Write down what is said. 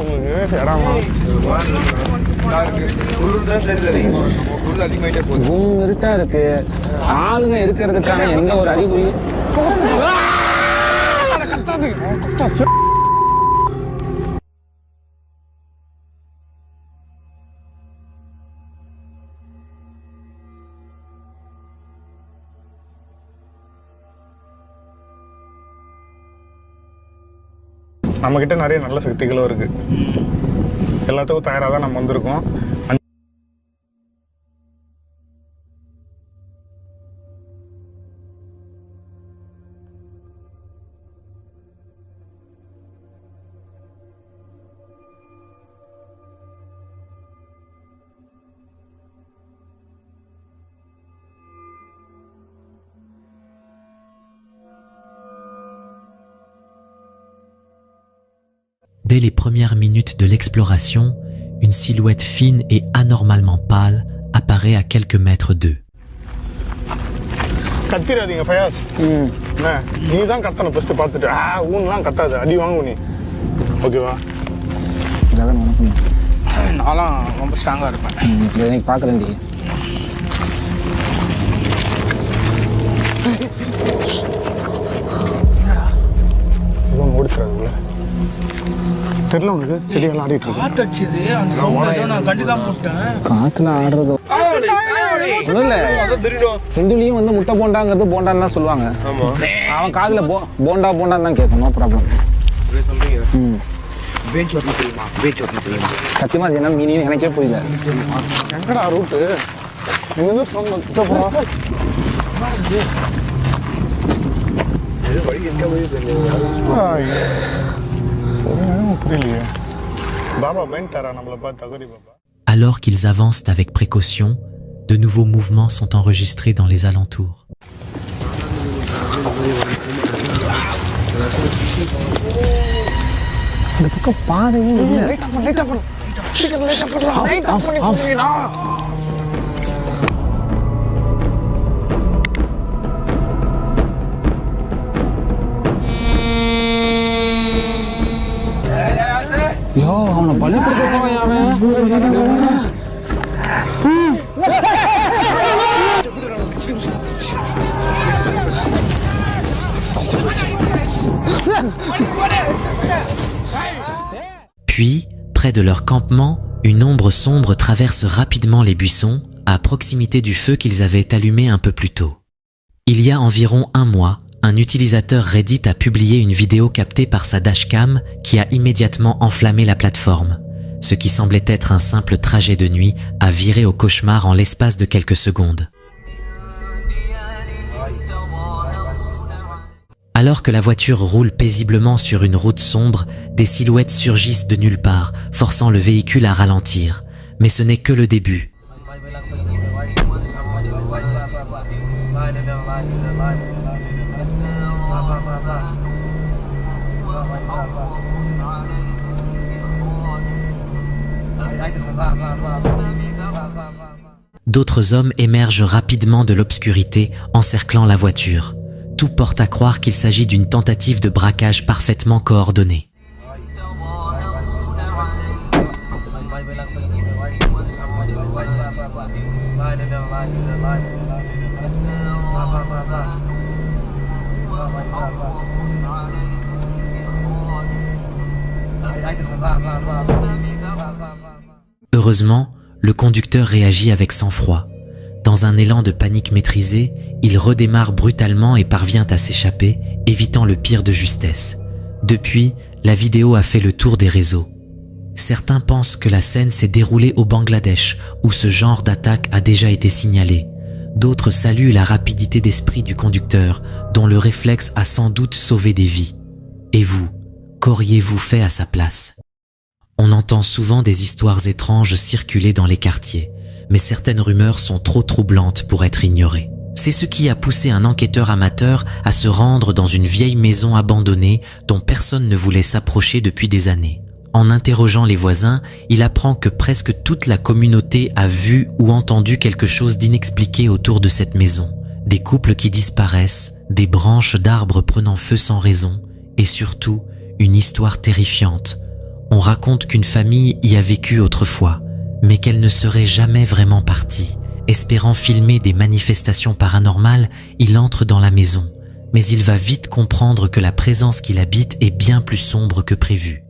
உங்களுக்கு இடமா இருட்டா இருக்கு ஆளுங்க இருக்கிறதுக்கான எந்த ஒரு அறிகுறி நம்மகிட்ட நிறைய நல்ல சக்திகளும் இருக்கு எல்லாத்துக்கும் தயாராக தான் நம்ம வந்திருக்கோம் Dès les premières minutes de l'exploration, une silhouette fine et anormalement pâle apparaît à quelques mètres d'eux. கத்திராதீங்க ஃபயாஸ் நீ தான் கத்தணும் ஃபர்ஸ்ட் பார்த்துட்டு ஊன்லாம் கத்தாது அடி வாங்கு நீ ஓகேவா ஜகன் வணக்கம் நான்லாம் ரொம்ப ஸ்ட்ராங்காக இருப்பேன் இன்னைக்கு பார்க்குறேன் ஓடிச்சிடாதுல்ல தெரியல உனக்கு செடியெல்லாம் ஆடிட்டு இருக்கு காத்தடிச்சது அந்த சவுண்ட் நான் கண்டுக்காம போட்டேன் காத்துல ஆடுறது ஒன்றும் இல்லை ஹிந்துலையும் வந்து முட்டை போண்டாங்கிறது போண்டான்னு தான் சொல்லுவாங்க அவன் காதுல போண்டா போண்டான்னு தான் கேட்கும் நோ ப்ராப்ளம் சத்தியமா அது என்ன மீனிங் எனக்கே புரியல எங்கடா ரூட்டு எங்க Alors qu'ils avancent avec précaution, de nouveaux mouvements sont enregistrés dans les alentours. யோ அவனை பலி Puis, près de leur campement, une ombre sombre traverse rapidement les buissons, à proximité du feu qu'ils avaient allumé un peu plus tôt. Il y a environ un mois, un utilisateur Reddit a publié une vidéo captée par sa dashcam qui a immédiatement enflammé la plateforme. Ce qui semblait être un simple trajet de nuit a viré au cauchemar en l'espace de quelques secondes. Alors que la voiture roule paisiblement sur une route sombre, des silhouettes surgissent de nulle part, forçant le véhicule à ralentir. Mais ce n'est que le début. D'autres hommes émergent rapidement de l'obscurité, encerclant la voiture. Tout porte à croire qu'il s'agit d'une tentative de braquage parfaitement coordonnée. Heureusement, le conducteur réagit avec sang-froid. Dans un élan de panique maîtrisé, il redémarre brutalement et parvient à s'échapper, évitant le pire de justesse. Depuis, la vidéo a fait le tour des réseaux. Certains pensent que la scène s'est déroulée au Bangladesh, où ce genre d'attaque a déjà été signalé. D'autres saluent la rapidité d'esprit du conducteur, dont le réflexe a sans doute sauvé des vies. Et vous, qu'auriez-vous fait à sa place ? On entend souvent des histoires étranges circuler dans les quartiers, mais certaines rumeurs sont trop troublantes pour être ignorées. C'est ce qui a poussé un enquêteur amateur à se rendre dans une vieille maison abandonnée dont personne ne voulait s'approcher depuis des années. En interrogeant les voisins, il apprend que presque toute la communauté a vu ou entendu quelque chose d'inexpliqué autour de cette maison. Des couples qui disparaissent, des branches d'arbres prenant feu sans raison, et surtout, une histoire terrifiante. On On raconte qu'une famille y a vécu autrefois, mais qu'elle ne serait jamais vraiment partie. Espérant filmer des manifestations paranormales, il entre dans la maison. Mais il va vite comprendre que la présence qui l'habite est bien plus sombre que prévu.